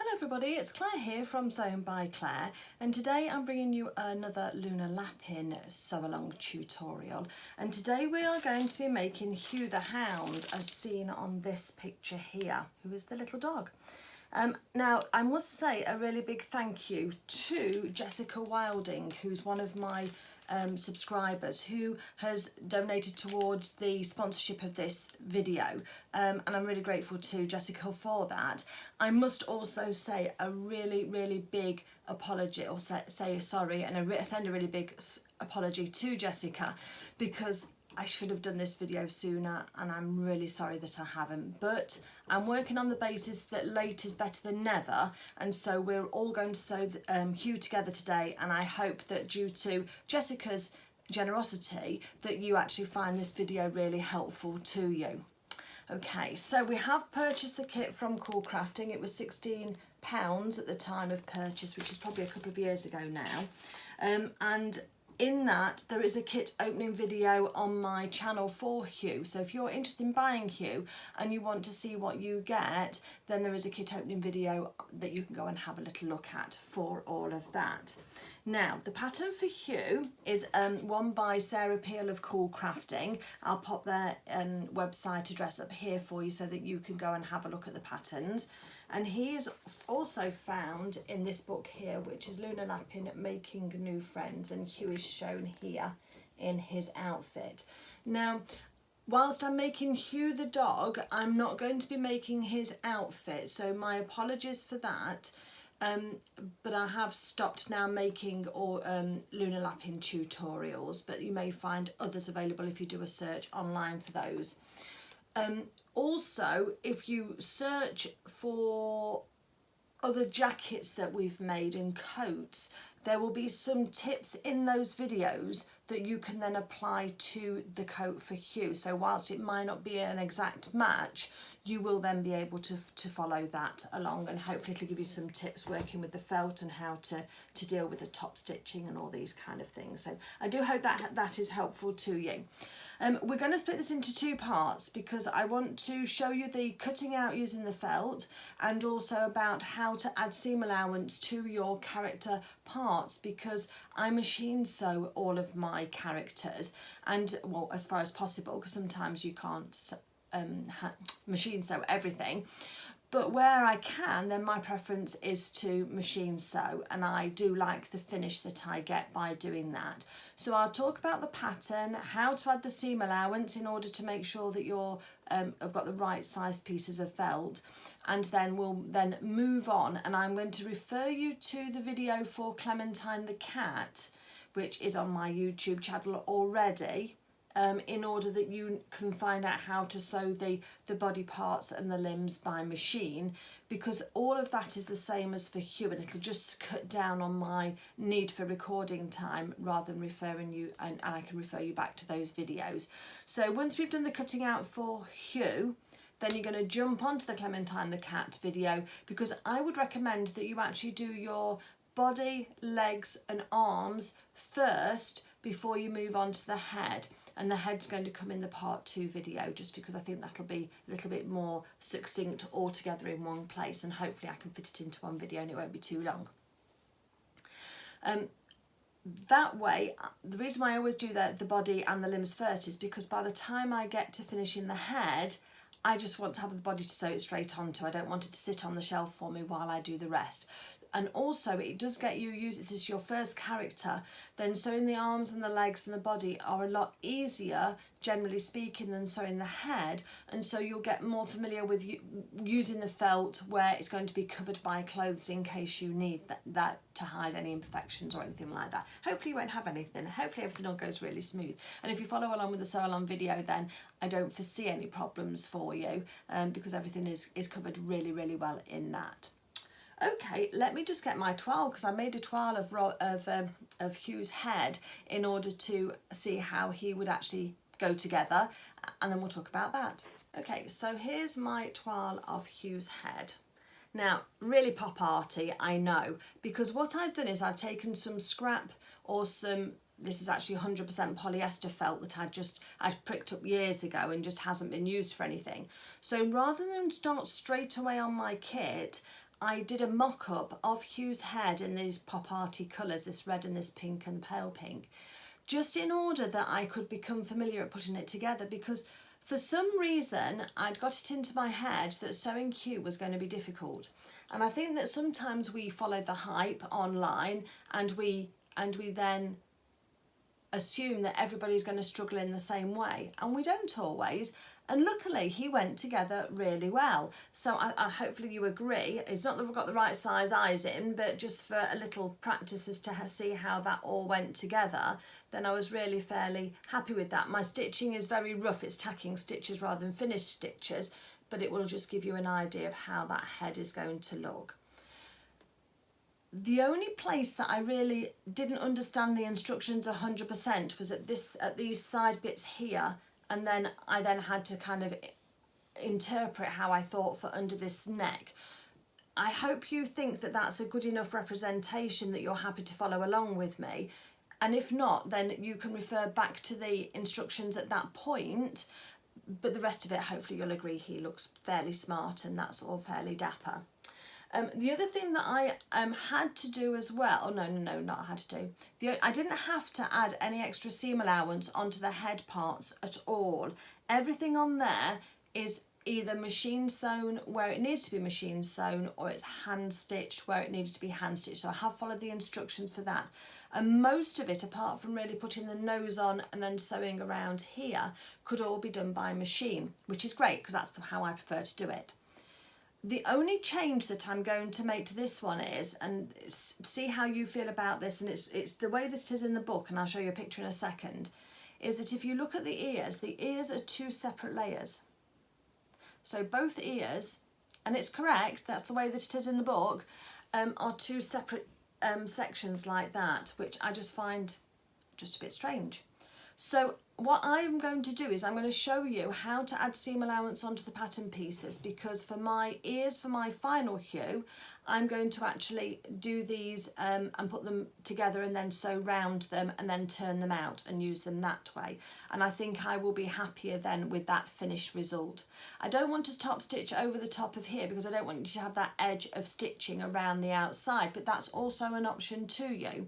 Hello everybody, it's Claire here from Sewn by Claire, and today I'm bringing you another Lunar Lapin sew-along tutorial. And today we are going to be making Hugh the Hound, as seen on this picture here, who is the little dog. Now I must say a really big thank you to Jessica Wilding, who's one of my subscribers, who has donated towards the sponsorship of this video, and I'm really grateful to Jessica for that. I must also say a really big apology, or say sorry, and send a really big apology to Jessica, because I should have done this video sooner and I'm really sorry that I haven't, but I'm working on the basis that late is better than never, and so we're all going to sew Hugh together today, and I hope that due to Jessica's generosity that you actually find this video really helpful to you. Okay, so we have purchased the kit from Cool Crafting. It was £16 at the time of purchase, which is probably a couple of years ago now, and in that there is a kit opening video on my channel for Hugh. So if you're interested in buying Hugh and you want to see what you get, then there is a kit opening video that you can go and have a little look at for all of that. Now the pattern for Hugh is one by Sarah Peel of Cool Crafting. I'll pop their website address up here for you so that you can go and have a look at the patterns. And he is also found in this book here, which is Lunar Lapin Making New Friends, and Hugh is shown here in his outfit. Now, whilst I'm making Hugh the dog, I'm not going to be making his outfit, so my apologies for that. But I have stopped now making Lunar Lapin tutorials, but you may find others available if you do a search online for those. Also, if you search for other jackets that we've made and coats, there will be some tips in those videos that you can then apply to the coat for Hugh. So whilst it might not be an exact match, you will then be able to follow that along, and hopefully it'll give you some tips working with the felt and how to deal with the top stitching and all these kind of things. So I do hope that is helpful to you. We're going to split this into two parts because I want to show you the cutting out using the felt, and also about how to add seam allowance to your character parts, because I machine sew all of my characters, and well, as far as possible, because sometimes you can't machine sew everything, but where I can, then my preference is to machine sew, and I do like the finish that I get by doing that. So I'll talk about the pattern, how to add the seam allowance in order to make sure that you're have got the right size pieces of felt, and then we'll move on, and I'm going to refer you to the video for Clementine the Cat, which is on my YouTube channel already, in order that you can find out how to sew the body parts and the limbs by machine, because all of that is the same as for Hugh, and it'll just cut down on my need for recording time rather than referring you, and I can refer you back to those videos. So once we've done the cutting out for Hugh, then you're going to jump onto the Clementine the Cat video, because I would recommend that you actually do your body, legs and arms first before you move on to the head. And the head's going to come in the part 2 video, just because I think that'll be a little bit more succinct all together in one place, and hopefully I can fit it into one video and it won't be too long. That way, the reason why I always do the body and the limbs first is because by the time I get to finishing the head, I just want to have the body to sew it straight onto. I don't want it to sit on the shelf for me while I do the rest. And also it does get you used, if this is your first character, then sewing the arms and the legs and the body are a lot easier, generally speaking, than sewing the head, and so you'll get more familiar with using the felt where it's going to be covered by clothes in case you need that to hide any imperfections or anything like that. Hopefully you won't have anything, hopefully everything all goes really smooth, and if you follow along with the sew along video, then I don't foresee any problems for you, because everything is covered really well in that. Okay, let me just get my toile, because I made a toile of Hugh's head in order to see how he would actually go together, and then we'll talk about that. Okay, so here's my toile of Hugh's head. Now, really pop arty, I know, because what I've done is I've taken some scrap or some, this is actually 100% polyester felt that I'd pricked up years ago and just hasn't been used for anything. So rather than start straight away on my kit, I did a mock-up of Hugh's head in these pop arty colours, this red and this pink and pale pink, just in order that I could become familiar at putting it together, because for some reason I'd got it into my head that sewing Hugh was going to be difficult. And I think that sometimes we follow the hype online and we then assume that everybody's going to struggle in the same way, and we don't always. And luckily he went together really well. So I hopefully you agree. It's not that we've got the right size eyes in, but just for a little practice as to see how that all went together, then I was really fairly happy with that. My stitching is very rough. It's tacking stitches rather than finished stitches, but it will just give you an idea of how that head is going to look. The only place that I really didn't understand the instructions 100% was at these side bits here, and then I had to kind of interpret how I thought for under this neck. I hope you think that that's a good enough representation that you're happy to follow along with me, and if not, then you can refer back to the instructions at that point, but the rest of it, hopefully you'll agree, he looks fairly smart and that's all fairly dapper. The other thing that I had to do as well, not had to do, I didn't have to add any extra seam allowance onto the head parts at all. Everything on there is either machine sewn where it needs to be machine sewn, or it's hand stitched where it needs to be hand stitched. So I have followed the instructions for that. And most of it, apart from really putting the nose on and then sewing around here, could all be done by machine, which is great because that's how I prefer to do it. The only change that I'm going to make to this one is, and see how you feel about this, and it's the way that it is in the book, and I'll show you a picture in a second, is that if you look at the ears are two separate layers. So both ears, and it's correct, that's the way that it is in the book, are two separate sections like that, which I just find just a bit strange. So what I'm going to do is I'm going to show you how to add seam allowance onto the pattern pieces, because for my ears, for my final Hugh, I'm going to actually do these and put them together and then sew round them and then turn them out and use them that way. And I think I will be happier then with that finished result. I don't want to top stitch over the top of here because I don't want you to have that edge of stitching around the outside, but that's also an option to you.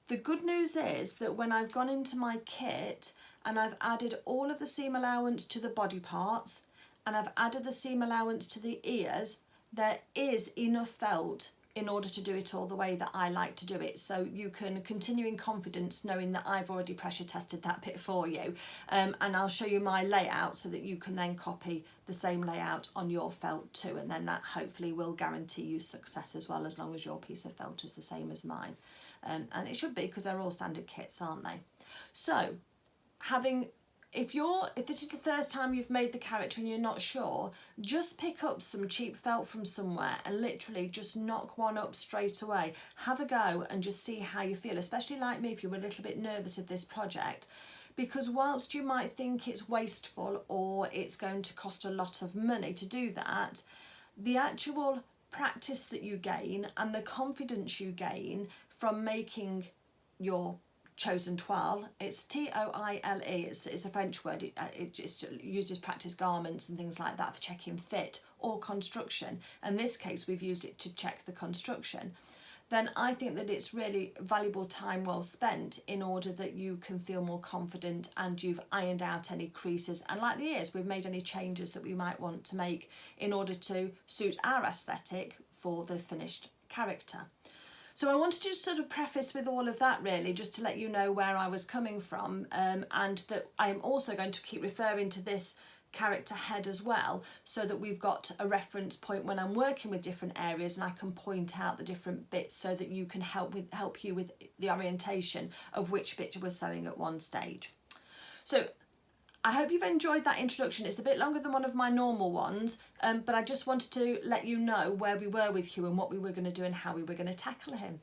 The good news is that when I've gone into my kit and I've added all of the seam allowance to the body parts and I've added the seam allowance to the ears, there is enough felt in order to do it all the way that I like to do it. So you can continue in confidence knowing that I've already pressure tested that bit for you. And I'll show you my layout so that you can then copy the same layout on your felt too. And then that hopefully will guarantee you success as well, as long as your piece of felt is the same as mine. And it should be, because they're all standard kits, aren't they? So if this is the first time you've made the character and you're not sure, just pick up some cheap felt from somewhere and literally just knock one up straight away. Have a go and just see how you feel, especially like me if you were a little bit nervous of this project, because whilst you might think it's wasteful or it's going to cost a lot of money to do that, the actual practice that you gain and the confidence you gain from making your chosen toile, it's Toile, it's a French word, it just uses practice garments and things like that for checking fit or construction. In this case we've used it to check the construction. Then I think that it's really valuable time well spent in order that you can feel more confident and you've ironed out any creases, and like the ears, we've made any changes that we might want to make in order to suit our aesthetic for the finished character. So I wanted to just sort of preface with all of that really, just to let you know where I was coming from, and that I'm also going to keep referring to this character head as well, so that we've got a reference point when I'm working with different areas and I can point out the different bits so that you can help you with the orientation of which bit we're sewing at one stage. So I hope you've enjoyed that introduction. It's a bit longer than one of my normal ones, but I just wanted to let you know where we were with Hugh and what we were going to do and how we were going to tackle him.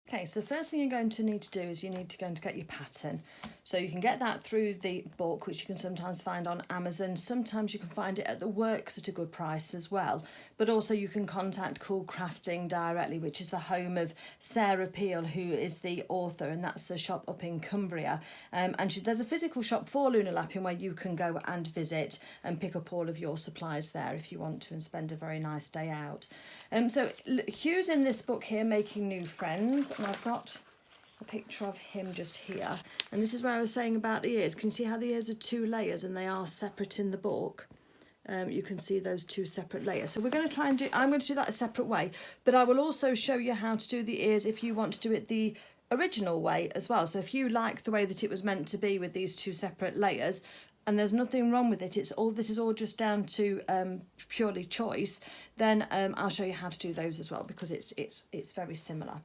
Okay, so the first thing you're going to need to do is you need to go and get your pattern. So you can get that through the book, which you can sometimes find on Amazon. Sometimes you can find it at the Works at a good price as well. But also you can contact Cool Crafting directly, which is the home of Sarah Peel, who is the author, and that's the shop up in Cumbria. And there's a physical shop for Lunar Lapin where you can go and visit and pick up all of your supplies there if you want to and spend a very nice day out. So Hugh's in this book here, Making New Friends, and I've got a picture of him just here. And this is where I was saying about the ears. Can you see how the ears are 2 layers and they are separate in the book? You can see those 2 separate layers. So we're going to try and I'm going to do that a separate way, but I will also show you how to do the ears if you want to do it the original way as well. So if you like the way that it was meant to be with these 2 separate layers, and there's nothing wrong with it, this is all just down to purely choice, then I'll show you how to do those as well, because it's very similar.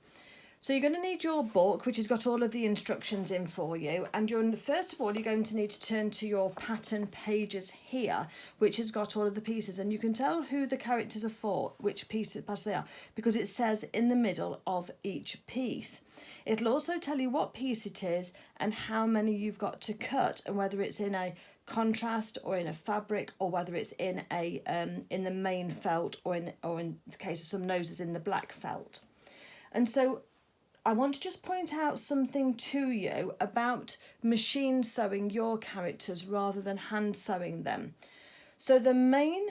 So you're going to need your book, which has got all of the instructions in for you, and first of all you're going to need to turn to your pattern pages here, which has got all of the pieces, and you can tell who the characters are for, which pieces they are, because it says in the middle of each piece. It'll also tell you what piece it is and how many you've got to cut, and whether it's in a contrast or in a fabric, or whether it's in a in the main felt, or in the case of some noses in the black felt. And so I want to just point out something to you about machine sewing your characters rather than hand sewing them. So the main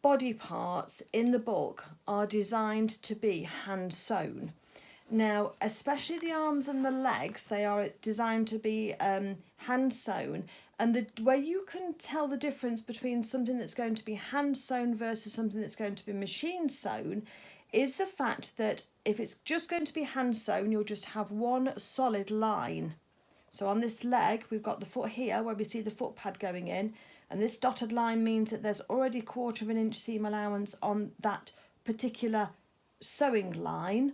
body parts in the book are designed to be hand sewn. Now, especially the arms and the legs, they are designed to be hand sewn. And the way you can tell the difference between something that's going to be hand sewn versus something that's going to be machine sewn is the fact that if it's just going to be hand sewn, you'll just have one solid line. So on this leg, we've got the foot here where we see the foot pad going in, and this dotted line means that there's already 1/4 inch seam allowance on that particular sewing line.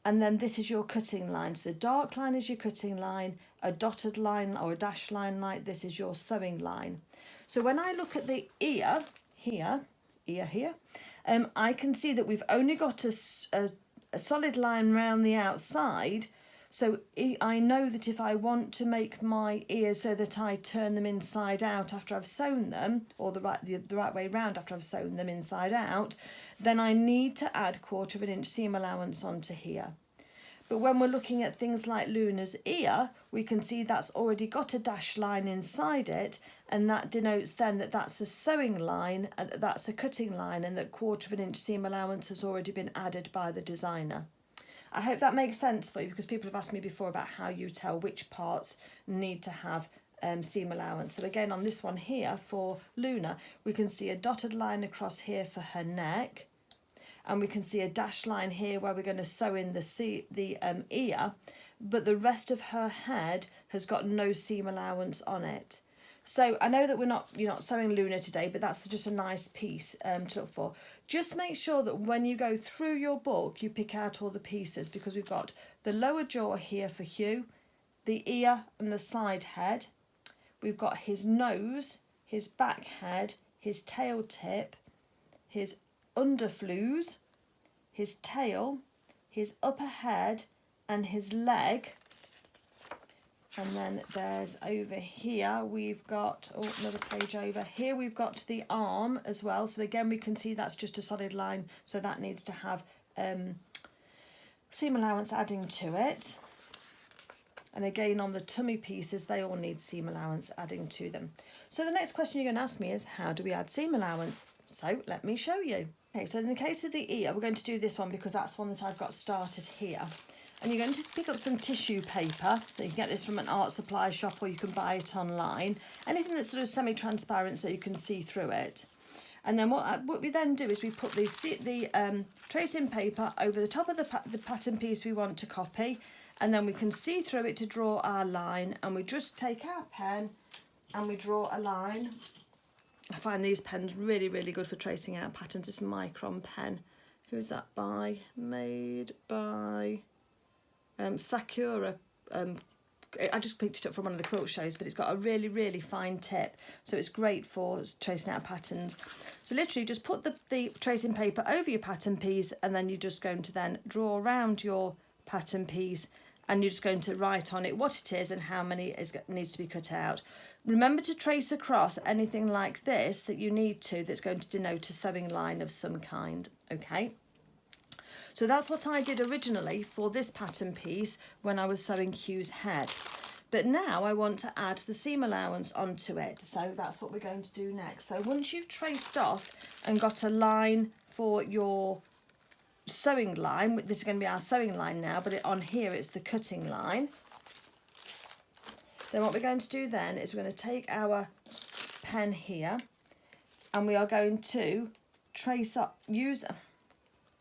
And then this is your cutting line. So the dark line is your cutting line, a dotted line or a dashed line like this is your sewing line. So when I look at the ear here, I can see that we've only got a solid line round the outside. So I know that if I want to make my ears so that I turn them inside out after I've sewn them, or the right way round after I've sewn them inside out, then I need to add 1/4 inch seam allowance onto here. But when we're looking at things like Luna's ear, we can see that's already got a dashed line inside it, and that denotes then that that's a sewing line, and that's a cutting line, and that 1/4 inch seam allowance has already been added by the designer. I hope that makes sense for you, because people have asked me before about how you tell which parts need to have seam allowance. So again, on this one here for Luna, we can see a dotted line across here for her neck, and we can see a dashed line here where we're going to sew in the ear, but the rest of her head has got no seam allowance on it. So I know that you're not sewing Luna today, but that's just a nice piece to look for. Just make sure that when you go through your book, you pick out all the pieces, because we've got the lower jaw here for Hugh, the ear and the side head. We've got his nose, his back head, his tail tip, his underfloos, his tail, his upper head and his leg. And then there's over here, we've got, another page over here, we've got the arm as well. So again, we can see that's just a solid line, so that needs to have seam allowance adding to it. And again, on the tummy pieces, they all need seam allowance adding to them. So the next question you're going to ask me is, how do we add seam allowance? So let me show you. Okay, so in the case of the ear, we're going to do this one because that's one that I've got started here. And you're going to pick up some tissue paper. So you can get this from an art supply shop, or you can buy it online. Anything that's sort of semi-transparent so you can see through it. And then what we then do is we put the tracing paper over the top of the pattern piece we want to copy, and then we can see through it to draw our line, and we just take our pen and we draw a line. I find these pens really, really good for tracing out patterns. This Micron pen. Who's that by? Made by Sakura. I just picked it up from one of the quilt shows, but it's got a really, really fine tip, so it's great for tracing out patterns. So literally just put the tracing paper over your pattern piece, and then you're just going to then draw around your pattern piece, and you're just going to write on it what it is and how many needs to be cut out. Remember to trace across anything like this that you need to, that's going to denote a sewing line of some kind, okay? So that's what I did originally for this pattern piece when I was sewing Hugh's head. But now I want to add the seam allowance onto it. So that's what we're going to do next. So once you've traced off and got a line for your sewing line, this is going to be our sewing line now, but on here it's the cutting line. Then what we're going to do then is we're going to take our pen here and we are going to trace up,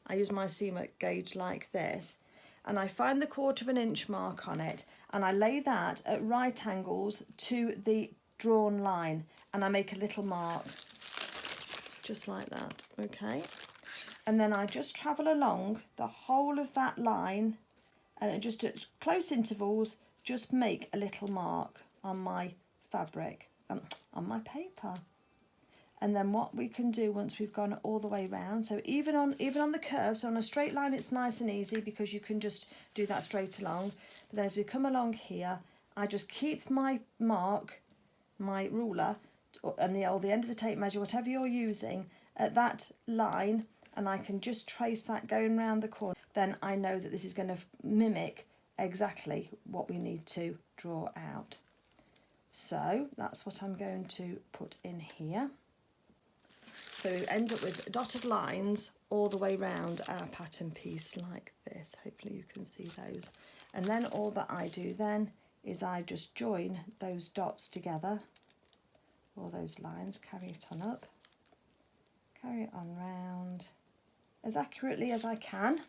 I use my seam gauge like this, and I find the 1/4 inch mark on it, and I lay that at right angles to the drawn line, and I make a little mark just like that, okay? And then I just travel along the whole of that line, and just at close intervals just make a little mark on my fabric, on my paper. And then what we can do once we've gone all the way round, so even on the curve, so on a straight line it's nice and easy because you can just do that straight along. But then as we come along here, I just keep my mark, my ruler, and the end of the tape measure, whatever you're using, at that line, and I can just trace that going round the corner. Then I know that this is going to mimic exactly what we need to draw out. So that's what I'm going to put in here. So we end up with dotted lines all the way round our pattern piece like this. Hopefully you can see those. And then all that I do then is I just join those dots together, all those lines, carry it on up, carry it on round as accurately as I can.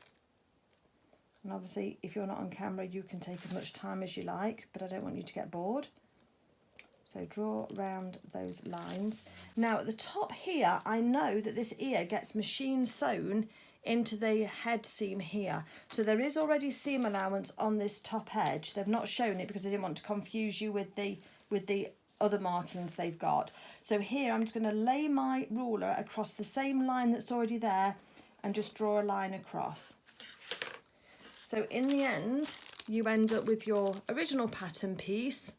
And obviously if you're not on camera you can take as much time as you like, but I don't want you to get bored. So draw round those lines. Now at the top here, I know that this ear gets machine sewn into the head seam here. So there is already seam allowance on this top edge. They've not shown it because I didn't want to confuse you with the other markings they've got. So here I'm just going to lay my ruler across the same line that's already there and just draw a line across. So in the end, you end up with your original pattern piece.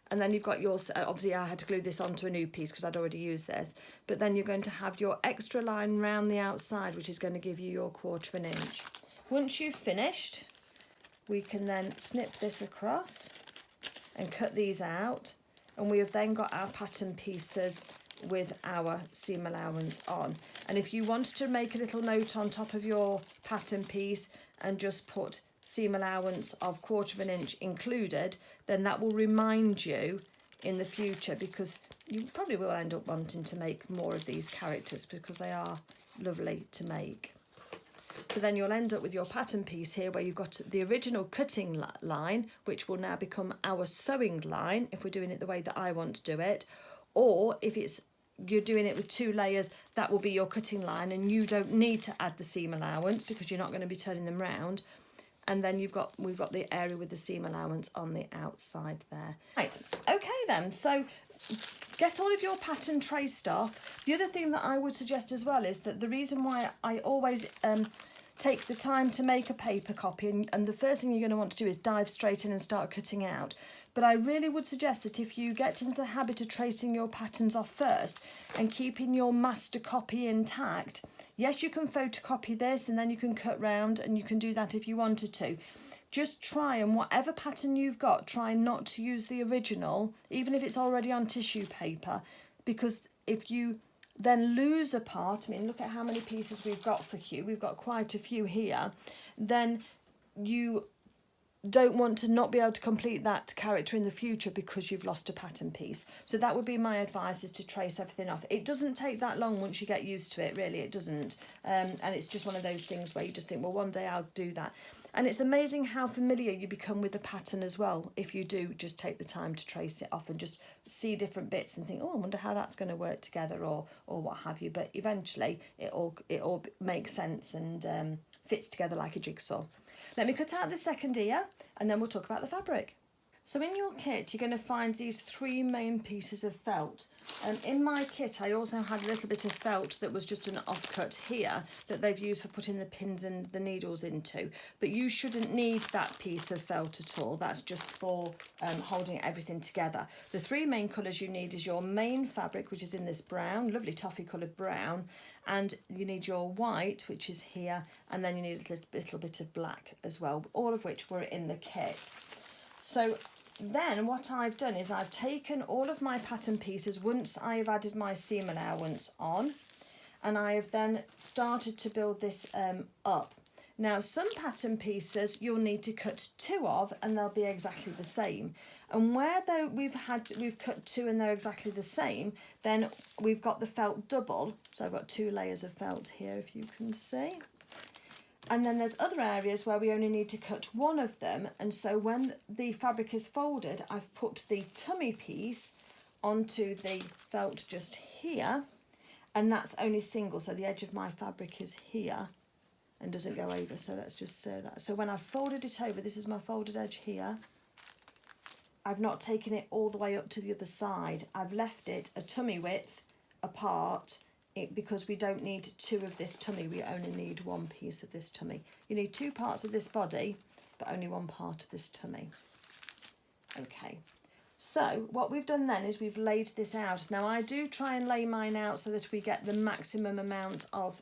And then you've got your, obviously I had to glue this onto a new piece because I'd already used this. But then you're going to have your extra line round the outside, which is going to give you your 1/4 inch. Once you've finished, we can then snip this across and cut these out. And we have then got our pattern pieces with our seam allowance on. And if you wanted to make a little note on top of your pattern piece and just put seam allowance of 1/4 inch included, then that will remind you in the future, because you probably will end up wanting to make more of these characters because they are lovely to make. So then you'll end up with your pattern piece here where you've got the original cutting line, which will now become our sewing line if we're doing it the way that I want to do it, or if you're doing it with 2 layers, that will be your cutting line and you don't need to add the seam allowance because you're not going to be turning them round. And then we've got the area with the seam allowance on the outside there. Right, okay then, so get all of your pattern traced off. The other thing that I would suggest as well is that the reason why I always take the time to make a paper copy, and the first thing you're going to want to do is dive straight in and start cutting out. But I really would suggest that if you get into the habit of tracing your patterns off first and keeping your master copy intact, yes, you can photocopy this and then you can cut round, and you can do that if you wanted to. Just try, and whatever pattern you've got, try not to use the original, even if it's already on tissue paper, because if you then lose a part, I mean, look at how many pieces we've got for Hugh, we've got quite a few here, then you don't want to not be able to complete that character in the future because you've lost a pattern piece. So that would be my advice, is to trace everything off. It doesn't take that long once you get used to it, really, it doesn't. And it's just one of those things where you just think, well, one day I'll do that. And it's amazing how familiar you become with the pattern as well if you do just take the time to trace it off and just see different bits and think, oh, I wonder how that's going to work together, or what have you. But eventually it all makes sense and fits together like a jigsaw. Let me cut out the second ear and then we'll talk about the fabric. So in your kit, you're going to find these 3 main pieces of felt. In my kit, I also had a little bit of felt that was just an offcut here that they've used for putting the pins and the needles into. But you shouldn't need that piece of felt at all. That's just for holding everything together. The 3 main colours you need is your main fabric, which is in this brown, lovely toffee coloured brown. And you need your white, which is here. And then you need a little bit of black as well, all of which were in the kit. So then what I've done is I've taken all of my pattern pieces once I've added my seam allowance on, and I have then started to build this up. Now some pattern pieces you'll need to cut 2 of and they'll be exactly the same. And where though we've cut 2 and they're exactly the same, then we've got the felt double. So I've got 2 layers of felt here, if you can see. And then there's other areas where we only need to cut 1 of them, and so when the fabric is folded, I've put the tummy piece onto the felt just here, and that's only single, so the edge of my fabric is here and doesn't go over. So let's just sew that. So when I've folded it over, this is my folded edge here. I've not taken it all the way up to the other side. I've left it a tummy width apart, because we don't need 2 of this tummy, we only need 1 piece of this tummy. You need 2 parts of this body, but only 1 part of this tummy. Okay, so what we've done then is we've laid this out. Now I do try and lay mine out so that we get the maximum amount of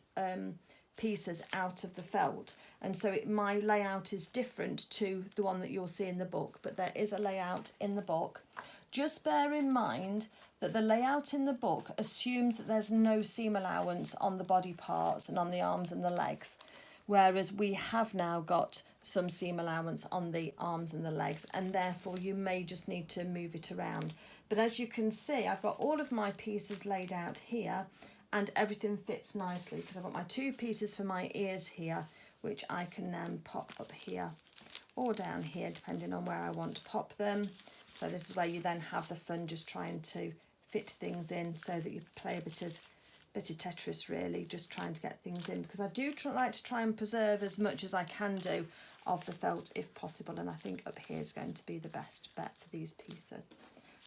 pieces out of the felt, and so my layout is different to the one that you'll see in the book, but there is a layout in the book. Just bear in mind that the layout in the book assumes that there's no seam allowance on the body parts and on the arms and the legs, whereas we have now got some seam allowance on the arms and the legs, and therefore you may just need to move it around. But as you can see, I've got all of my pieces laid out here and everything fits nicely because I've got my 2 pieces for my ears here, which I can then pop up here or down here depending on where I want to pop them. So this is where you then have the fun just trying to fit things in, so that you play a bit of Tetris really, just trying to get things in, because I do like to try and preserve as much as I can do of the felt if possible, and I think up here is going to be the best bet for these pieces.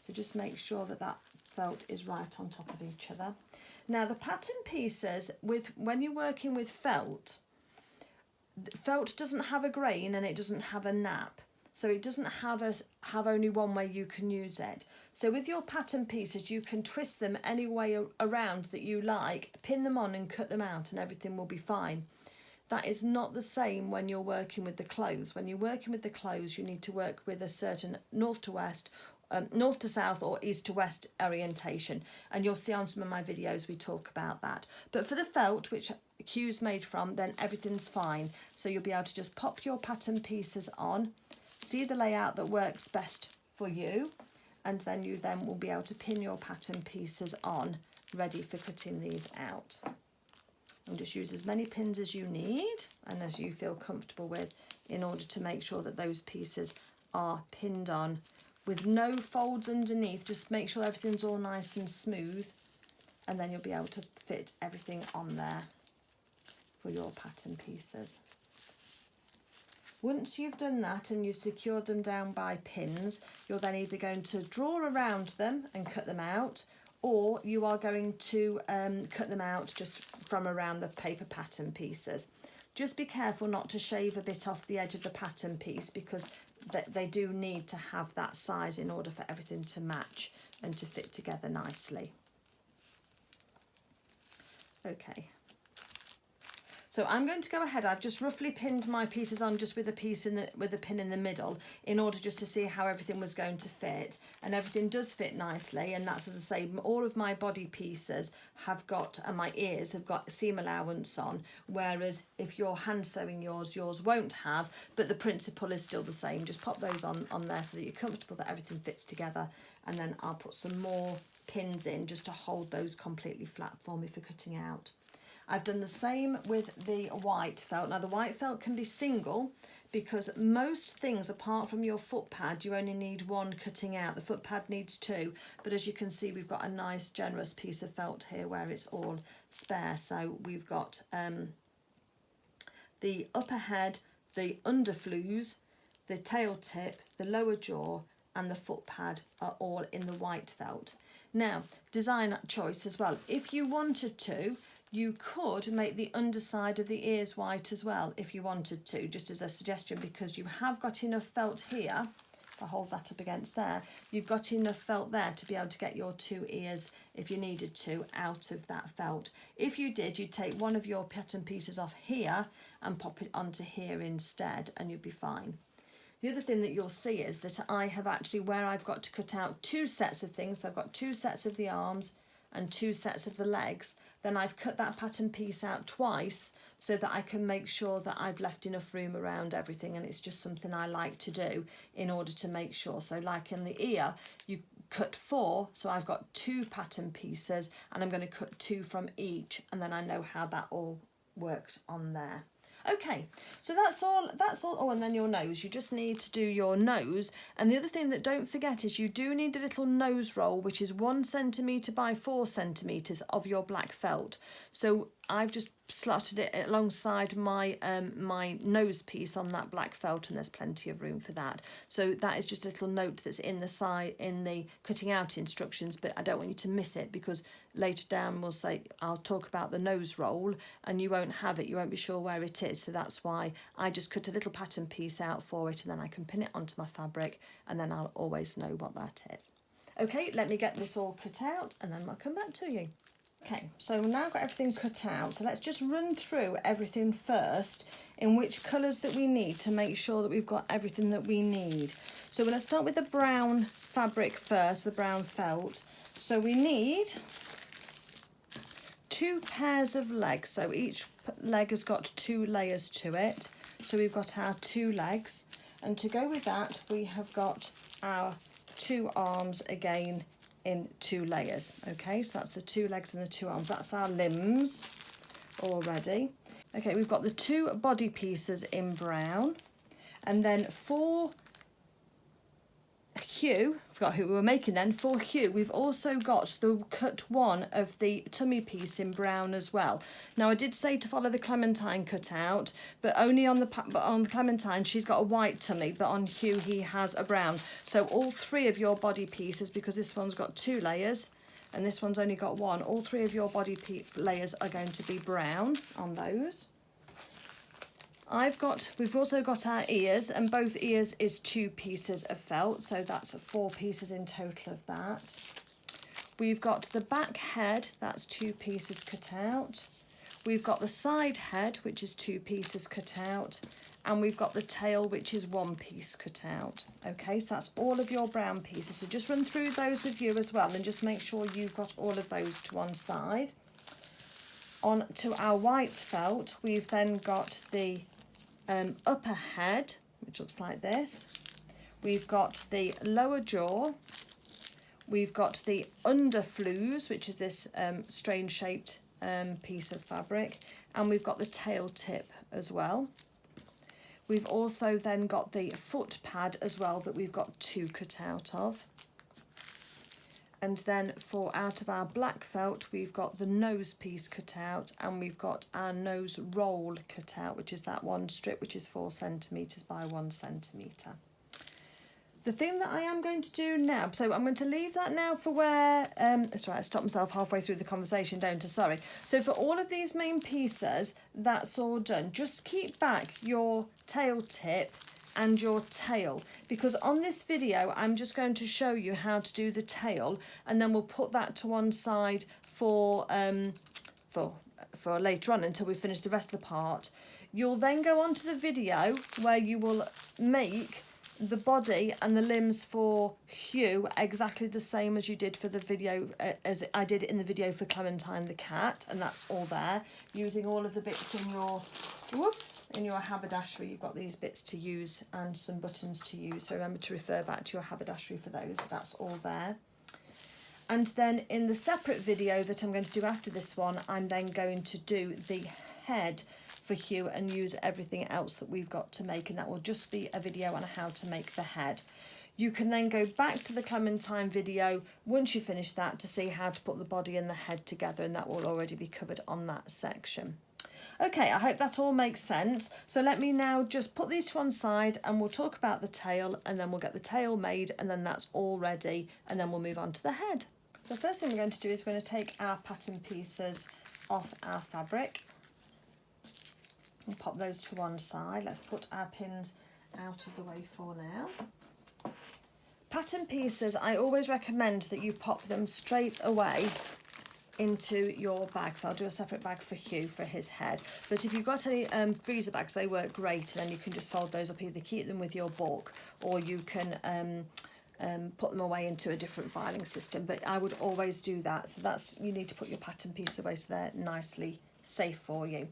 So just make sure that that felt is right on top of each other. Now the pattern pieces, when you're working with felt doesn't have a grain and it doesn't have a nap. So it doesn't have only one way you can use it. So with your pattern pieces, you can twist them any way around that you like, pin them on and cut them out, and everything will be fine. That is not the same when you're working with the clothes. When you're working with the clothes, you need to work with a certain north to south or east to west orientation. And you'll see on some of my videos we talk about that. But for the felt, which Hugh's made from, then everything's fine. So you'll be able to just pop your pattern pieces on, see the layout that works best for you, and then you will be able to pin your pattern pieces on, ready for cutting these out. And just use as many pins as you need and as you feel comfortable with, in order to make sure that those pieces are pinned on with no folds underneath. Just make sure everything's all nice and smooth, and then you'll be able to fit everything on there for your pattern pieces. Once you've done that and you've secured them down by pins, you're then either going to draw around them and cut them out, or you are going to cut them out just from around the paper pattern pieces. Just be careful not to shave a bit off the edge of the pattern piece, because they do need to have that size in order for everything to match and to fit together nicely. Okay. So I'm going to go ahead. I've just roughly pinned my pieces on just with a pin in the middle, in order just to see how everything was going to fit, and everything does fit nicely. And that's, as I say, all of my body pieces have got, and my ears have got seam allowance on, whereas if you're hand sewing yours won't have, but the principle is still the same. Just pop those on there so that you're comfortable that everything fits together, and then I'll put some more pins in just to hold those completely flat for me for cutting out. I've done the same with the white felt. Now the white felt can be single, because most things apart from your foot pad, you only need 1 cutting out. The foot pad needs 2, but as you can see, we've got a nice generous piece of felt here where it's all spare. So we've got the upper head, the under flews, the tail tip, the lower jaw, and the foot pad are all in the white felt. Now, design choice as well. If you wanted to, you could make the underside of the ears white as well, if you wanted to, just as a suggestion, because you have got enough felt here. If I hold that up against there, you've got enough felt there to be able to get your 2 ears, if you needed to, out of that felt. If you did, you'd take one of your pattern pieces off here and pop it onto here instead, and you'd be fine. The other thing that you'll see is that I have actually, where I've got to cut out 2 sets of things, so I've got 2 sets of the arms and 2 sets of the legs, then I've cut that pattern piece out twice so that I can make sure that I've left enough room around everything, and it's just something I like to do in order to make sure. So like in the ear, you cut 4, so I've got 2 pattern pieces, and I'm going to cut 2 from each, and then I know how that all worked on there. Okay, so that's all. Oh, and then your nose. You just need to do your nose. And the other thing that don't forget is you do need a little nose roll, which is 1 centimetre by 4 centimetres of your black felt. So I've just slotted it alongside my my nose piece on that black felt, and there's plenty of room for that. So that is just a little note that's in the side in the cutting out instructions, but I don't want you to miss it, because later down we'll say I'll talk about the nose roll and you won't have it, you won't be sure where it is. So that's why I just cut a little pattern piece out for it, and then I can pin it onto my fabric, and then I'll always know what that is. Okay, let me get this all cut out and then I'll come back to you. Okay, so we've now got everything cut out, so let's just run through everything first in which colours that we need to make sure that we've got everything that we need. So we're going to start with the brown fabric first, the brown felt. So we need 2 pairs of legs, so each leg has got 2 layers to it. So we've got our 2 legs, and to go with that we have got our 2 arms again in 2 layers. Okay, so that's the 2 legs and the 2 arms. That's our limbs already. Okay, we've got the 2 body pieces in brown, and then for Hugh, I forgot who we were making then, for Hugh we've also got the cut 1 of the tummy piece in brown as well. Now I did say to follow the Clementine cut out, but only on the Clementine she's got a white tummy, but on Hugh he has a brown. So all 3 of your body pieces, because this one's got 2 layers and this one's only got 1, all 3 of your body layers are going to be brown on those. We've also got our ears, and both ears is 2 pieces of felt, so that's 4 pieces in total of that. We've got the back head, that's 2 pieces cut out. We've got the side head, which is 2 pieces cut out, and we've got the tail, which is 1 piece cut out. Okay, so that's all of your brown pieces. So just run through those with you as well, and just make sure you've got all of those to one side. On to our white felt, we've then got the upper head, which looks like this. We've got the lower jaw. We've got the underfloes, which is this strange shaped piece of fabric, and we've got the tail tip as well. We've also then got the foot pad as well that we've got 2 cut out of. And then for out of our black felt, we've got the nose piece cut out, and we've got our nose roll cut out, which is that 1 strip, which is 4 centimetres by 1 centimetre. The thing that I am going to do now, so I'm going to leave that now for where, it's right, I stopped myself halfway through the conversation, don't I? Sorry. So for all of these main pieces, that's all done. Just keep back your tail tip and your tail, because on this video I'm just going to show you how to do the tail, and then we'll put that to one side for later on until we finish the rest of the part. You'll then go on to the video where you will make the body and the limbs for Hugh exactly the same as you did for the video, as I did in the video for Clementine the Cat, and that's all there, using all of the bits in your haberdashery. You've got these bits to use and some buttons to use, so remember to refer back to your haberdashery for those, but that's all there. And then in the separate video that I'm going to do after this one, I'm then going to do the head for Hugh and use everything else that we've got to make, and that will just be a video on how to make the head. You can then go back to the Clementine video once you finish that to see how to put the body and the head together, and that will already be covered on that section. Okay, I hope that all makes sense. So let me now just put these to one side and we'll talk about the tail, and then we'll get the tail made, and then that's all ready, and then we'll move on to the head. So the first thing we're going to do is we're going to take our pattern pieces off our fabric and pop those to one side. Let's put our pins out of the way for now. Pattern pieces, I always recommend that you pop them straight away into your bag. So I'll do a separate bag for Hugh for his head, but if you've got any freezer bags, they work great, and then you can just fold those up, either keep them with your book or you can put them away into a different filing system, but I would always do that. So that's, you need to put your pattern piece away so they're nicely safe for you.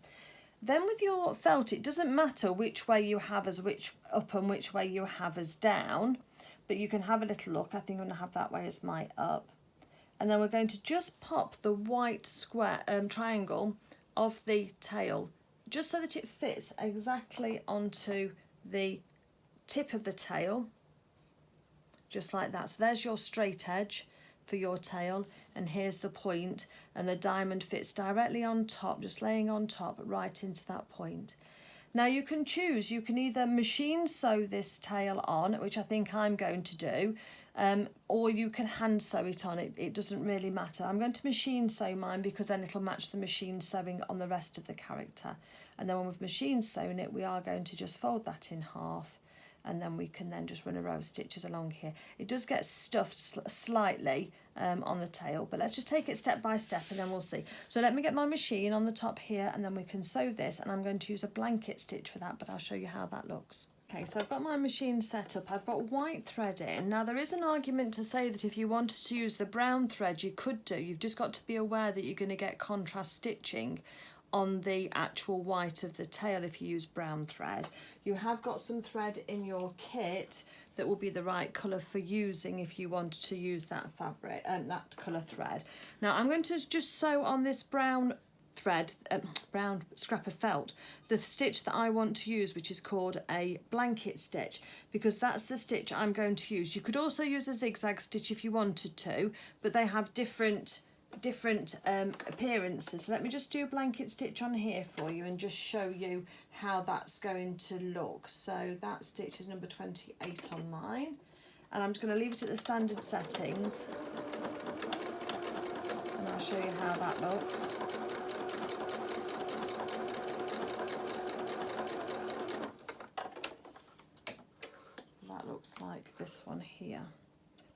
Then with your felt, it doesn't matter which way you have as which up and which way you have as down, but you can have a little look. I think I'm going to have that way as my up. And then we're going to just pop the white square triangle of the tail, just so that it fits exactly onto the tip of the tail, just like that. So there's your straight edge for your tail, and here's the point, and the diamond fits directly on top, just laying on top right into that point. Now you can choose, you can either machine sew this tail on, which I think I'm going to do, or you can hand sew it on. It doesn't really matter. I'm going to machine sew mine because then it'll match the machine sewing on the rest of the character. And then when we've machine sewn it, we are going to just fold that in half, and then we can then just run a row of stitches along here. It does get stuffed slightly on the tail, but let's just take it step by step and then we'll see. So let me get my machine on the top here, and then we can sew this, and I'm going to use a blanket stitch for that, but I'll show you how that looks. Okay, so I've got my machine set up. I've got white thread in. Now there is an argument to say that if you wanted to use the brown thread, you could do. You've just got to be aware that you're going to get contrast stitching on the actual white of the tail if you use brown thread. You have got some thread in your kit that will be the right colour for using if you wanted to use that fabric and that colour thread. Now I'm going to just sew on this brown thread, brown scrap of felt, the stitch that I want to use, which is called a blanket stitch, because that's the stitch I'm going to use. You could also use a zigzag stitch if you wanted to, but they have different appearances. So let me just do a blanket stitch on here for you and just show you how that's going to look. So that stitch is number 28 on mine, and I'm just going to leave it at the standard settings, and I'll show you how that looks. That looks like this one here,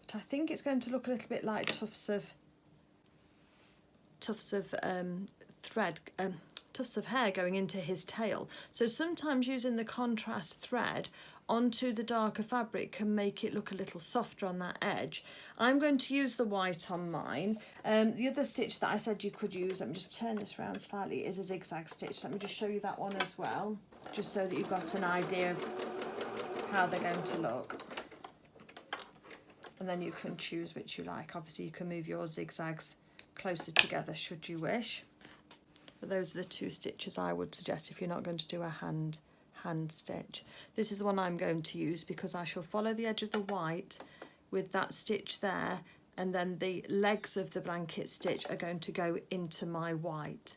but I think it's going to look a little bit like tufts of thread, tufts of hair going into his tail. So sometimes using the contrast thread onto the darker fabric can make it look a little softer on that edge. I'm going to use the white on mine. The other stitch that I said you could use, let me just turn this around slightly, is a zigzag stitch. Let me just show you that one as well, just so that you've got an idea of how they're going to look. And then you can choose which you like. Obviously you can move your zigzags closer together should you wish, but those are the two stitches I would suggest if you're not going to do a hand stitch. This is the one I'm going to use because I shall follow the edge of the white with that stitch there, and then the legs of the blanket stitch are going to go into my white.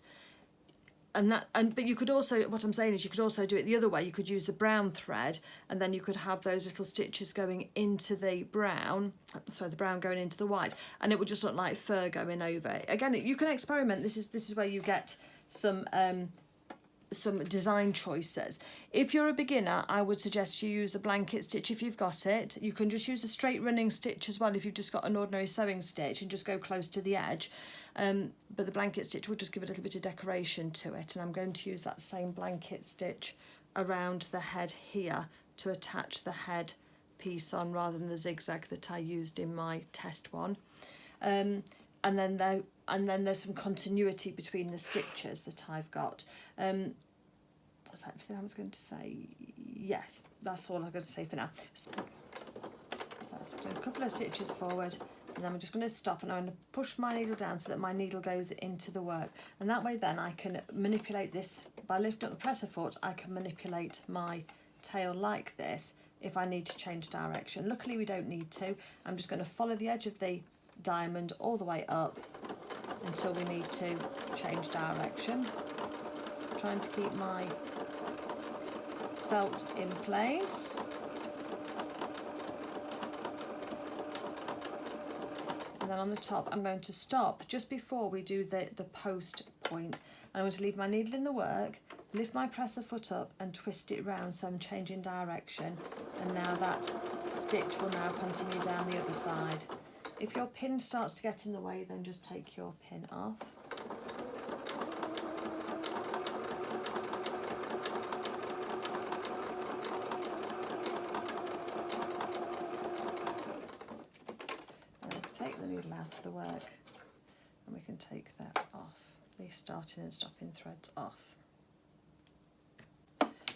But you could also, what I'm saying is you could also do it the other way. You could use the brown thread, and then you could have those little stitches going into the brown, sorry, the brown going into the white, and it would just look like fur going over. Again, you can experiment. This is where you get some design choices. If you're a beginner, I would suggest you use a blanket stitch if you've got it. You can just use a straight running stitch as well if you've just got an ordinary sewing stitch and just go close to the edge. But the blanket stitch will just give a little bit of decoration to it, and I'm going to use that same blanket stitch around the head here to attach the head piece on rather than the zigzag that I used in my test one. And then there's some continuity between the stitches that I've got. Was that everything I was going to say? Yes, that's all I'm going to say for now. So let's do a couple of stitches forward, and then we're just going to stop, and I'm going to push my needle down so that my needle goes into the work, and that way then I can manipulate this by lifting up the presser foot. I can manipulate my tail like this if I need to change direction. Luckily we don't need to. I'm just going to follow the edge of the diamond all the way up until we need to change direction. trying to keep my felt in place. And then on the top, I'm going to stop just before we do the post point. I'm going to leave my needle in the work, lift my presser foot up and twist it round so I'm changing direction. And now that stitch will now continue down the other side. If your pin starts to get in the way, then just take your pin off. Take the needle out of the work and we can take that off, the starting and stopping threads off.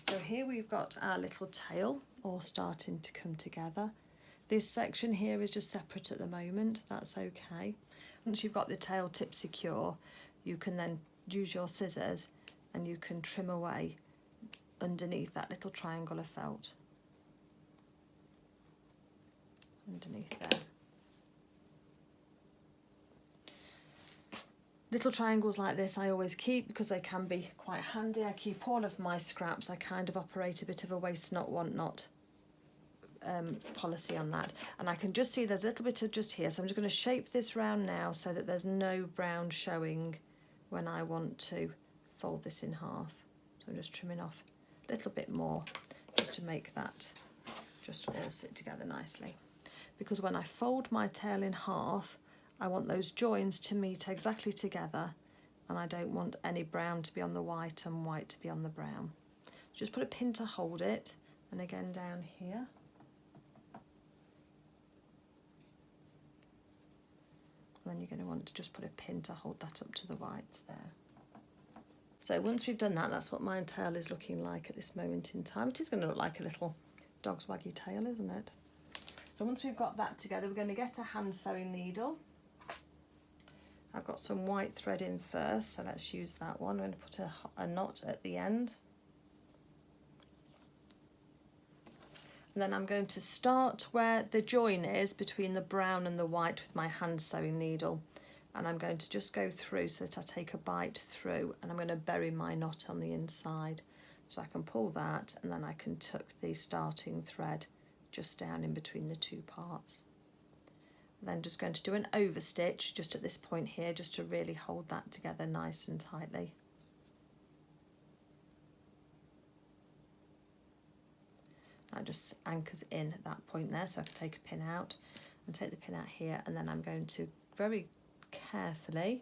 So here we've got our little tail all starting to come together. This section here is just separate at the moment, that's okay. Once you've got the tail tip secure, you can then use your scissors and you can trim away underneath that little triangle of felt. Underneath there. Little triangles like this I always keep because they can be quite handy. I keep all of my scraps. I kind of operate a bit of a waste not, want not policy on that. And I can just see there's a little bit of just here. So I'm just going to shape this round now so that there's no brown showing when I want to fold this in half. So I'm just trimming off a little bit more just to make that just all sit together nicely. Because when I fold my tail in half, I want those joins to meet exactly together and I don't want any brown to be on the white and white to be on the brown. Just put a pin to hold it, and again down here. And then you're going to want to just put a pin to hold that up to the white there. So once we've done that, that's what my tail is looking like at this moment in time. It is going to look like a little dog's waggy tail, isn't it? So once we've got that together, we're going to get a hand sewing needle. I've got some white thread in first, so let's use that one. I'm going to put a knot at the end. And then I'm going to start where the join is between the brown and the white with my hand sewing needle. And I'm going to just go through so that I take a bite through, and I'm going to bury my knot on the inside. So I can pull that and then I can tuck the starting thread just down in between the two parts. Then just going to do an overstitch just at this point here, just to really hold that together nice and tightly. That just anchors in at that point there, so I can take a pin out and take the pin out here, and then I'm going to very carefully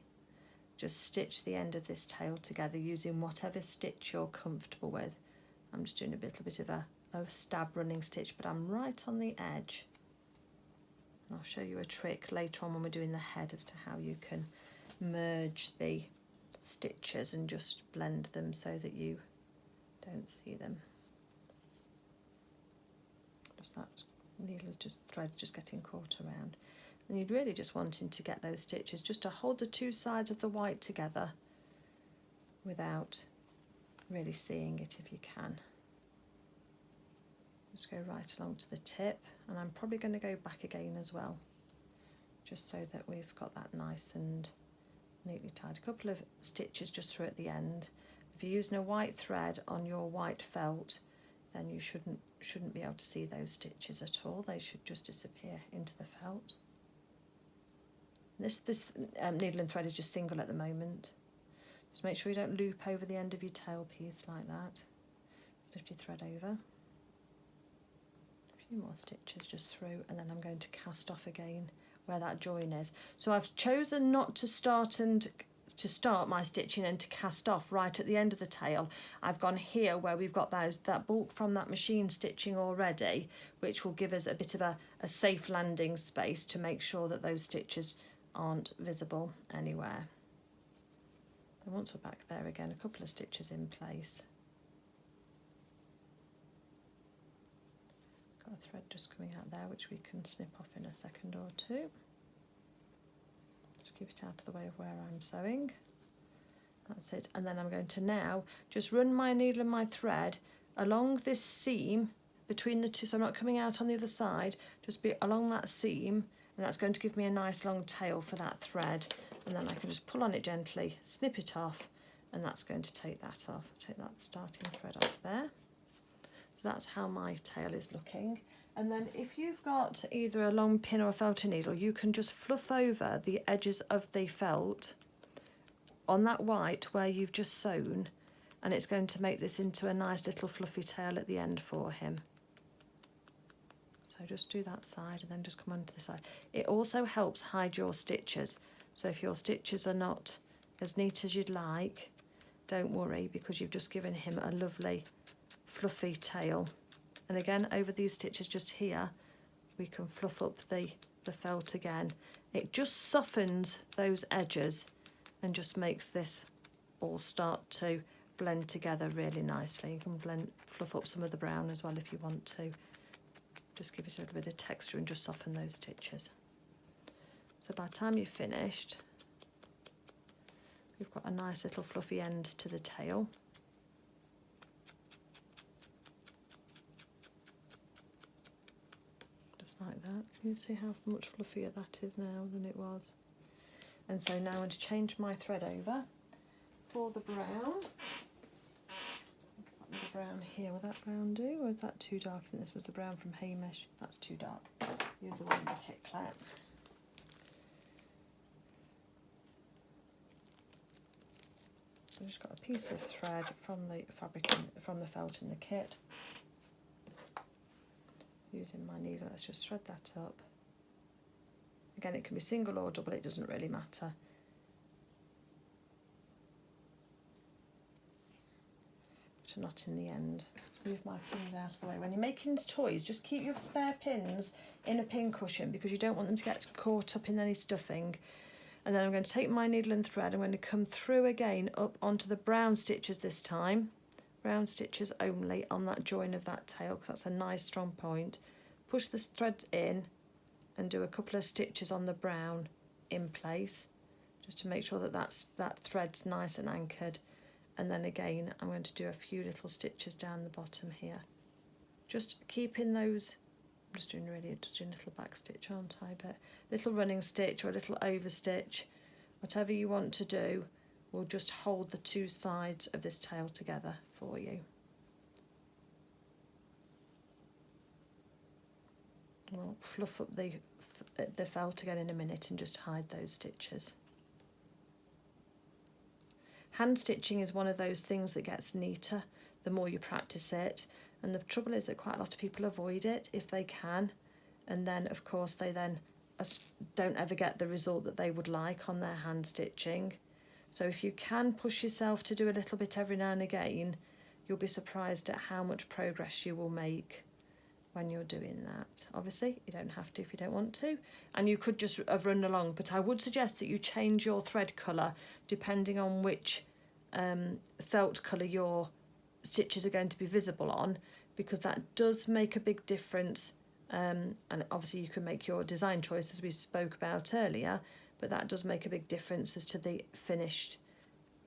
just stitch the end of this tail together using whatever stitch you're comfortable with. I'm just doing a little bit of a stab running stitch, but I'm right on the edge. I'll show you a trick later on when we're doing the head as to how you can merge the stitches and just blend them so that you don't see them. Just that needle thread just getting caught around. And you're really just wanting to get those stitches just to hold the two sides of the white together without really seeing it if you can. Just go right along to the tip, and I'm probably going to go back again as well, just so that we've got that nice and neatly tied. A couple of stitches just through at the end. If you're using a white thread on your white felt, then you shouldn't be able to see those stitches at all. They should just disappear into the felt. This needle and thread is just single at the moment. Just make sure you don't loop over the end of your tail piece like that. Lift your thread over. More stitches just through, and then I'm going to cast off again where that join is. So I've chosen not to start my stitching and to cast off right at the end of the tail. I've gone here where we've got that bulk from that machine stitching already, which will give us a bit of a safe landing space to make sure that those stitches aren't visible anywhere. And once we're back there again, a couple of stitches in place. A thread just coming out there which we can snip off in a second or two. Just keep it out of the way of where I'm sewing. That's it. And then I'm going to now just run my needle and my thread along this seam between the two, so I'm not coming out on the other side, just be along that seam, and that's going to give me a nice long tail for that thread. And then I can just pull on it gently, snip it off, and that's going to take that off. Take that starting thread off there. So that's how my tail is looking. And then if you've got either a long pin or a felting needle, you can just fluff over the edges of the felt on that white where you've just sewn, and it's going to make this into a nice little fluffy tail at the end for him. So just do that side and then just come onto the side. It also helps hide your stitches. So if your stitches are not as neat as you'd like, don't worry, because you've just given him a lovely fluffy tail. And again, over these stitches just here, we can fluff up the felt again. It just softens those edges and just makes this all start to blend together really nicely. You can fluff up some of the brown as well if you want to. Just give it a little bit of texture and just soften those stitches. So by the time you've finished, we've got a nice little fluffy end to the tail. Just like that. Can you see how much fluffier that is now than it was? And so now I'm going to change my thread over for the brown. The brown here, will that brown do, or is that too dark? I think this was the brown from Hamish. That's too dark. Use the one in the kit, Claire. I've just got a piece of thread from the fabric, from the felt in the kit. Using my needle, let's just thread that up. Again, it can be single or double, it doesn't really matter. But not in the end. Move my pins out of the way. When you're making toys, just keep your spare pins in a pin cushion because you don't want them to get caught up in any stuffing. And then I'm going to take my needle and thread. I'm going to come through again up onto the brown stitches this time. Brown stitches only on that join of that tail because that's a nice strong point. Push the threads in and do a couple of stitches on the brown in place just to make sure that that thread's nice and anchored. And then again I'm going to do a few little stitches down the bottom here, just keeping those. I'm just doing a little back stitch, aren't I? But little running stitch or a little over stitch, whatever you want to do, will just hold the two sides of this tail together for you. I'll fluff up the felt again in a minute and just hide those stitches. Hand stitching is one of those things that gets neater the more you practice it, and the trouble is that quite a lot of people avoid it if they can, and then of course they then don't ever get the result that they would like on their hand stitching. So if you can push yourself to do a little bit every now and again, you'll be surprised at how much progress you will make when you're doing that. Obviously you don't have to if you don't want to, and you could just have run along, but I would suggest that you change your thread colour depending on which felt colour your stitches are going to be visible on, because that does make a big difference. And obviously you can make your design choice as we spoke about earlier, but that does make a big difference as to the finished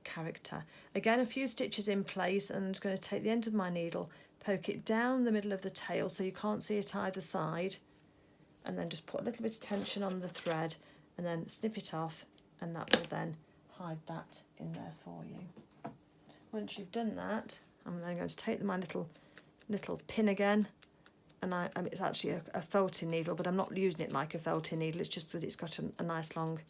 character. Again, a few stitches in place, and I'm just going to take the end of my needle, poke it down the middle of the tail so you can't see it either side, and then just put a little bit of tension on the thread and then snip it off, and that will then hide that in there for you. Once you've done that, I'm then going to take my little pin again, and it's actually a felting needle, but I'm not using it like a felting needle, it's just that it's got a nice long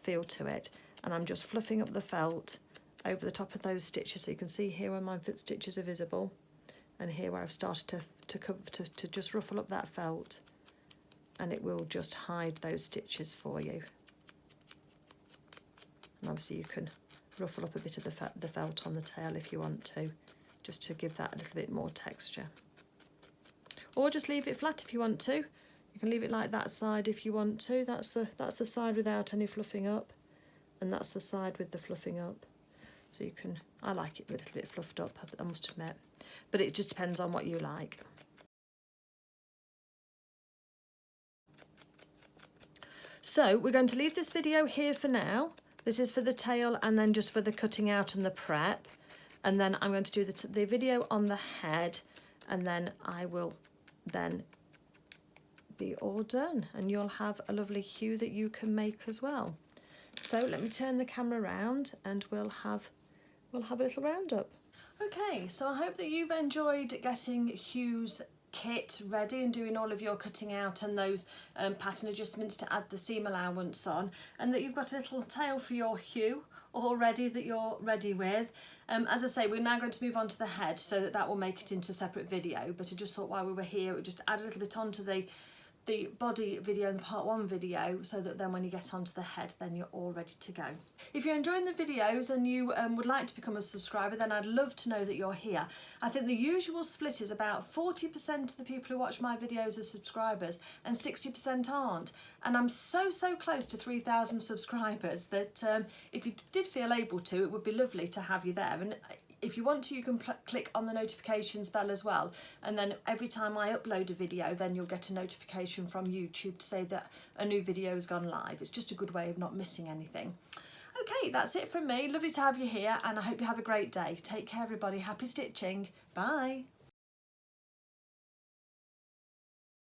feel to it, and I'm just fluffing up the felt over the top of those stitches, so you can see here where my stitches are visible, and here where I've started to just ruffle up that felt, and it will just hide those stitches for you. And obviously you can ruffle up a bit of the felt on the tail if you want to, just to give that a little bit more texture. Or just leave it flat if you want to. You can leave it like that side if you want to. That's the side without any fluffing up, and that's the side with the fluffing up. So you can, I like it a little bit fluffed up, I must admit, but it just depends on what you like. So we're going to leave this video here for now. This is for the tail and then just for the cutting out and the prep. And then I'm going to do the video on the head, and then I will then be all done, and you'll have a lovely hue that you can make as well. So let me turn the camera around and we'll have we'll have a little roundup. Okay, so I hope that you've enjoyed getting Hugh's kit ready and doing all of your cutting out and those pattern adjustments to add the seam allowance on, and that you've got a little tail for your Hugh already that you're ready with. As I say, we're now going to move on to the head so that will make it into a separate video, but I just thought while we were here, we'd just add a little bit onto the body video and the part 1 video, so that then when you get onto the head, then you're all ready to go. If you're enjoying the videos and you would like to become a subscriber, then I'd love to know that you're here. I think the usual split is about 40% of the people who watch my videos are subscribers and 60% aren't. And I'm so close to 3,000 subscribers that if you did feel able to, it would be lovely to have you there. And if you want to, you can click on the notifications bell as well, and then every time I upload a video, then you'll get a notification from YouTube to say that a new video has gone live. It's just a good way of not missing anything. Okay, that's it from me. Lovely to have you here, and I hope you have a great day. Take care, everybody. Happy stitching. Bye.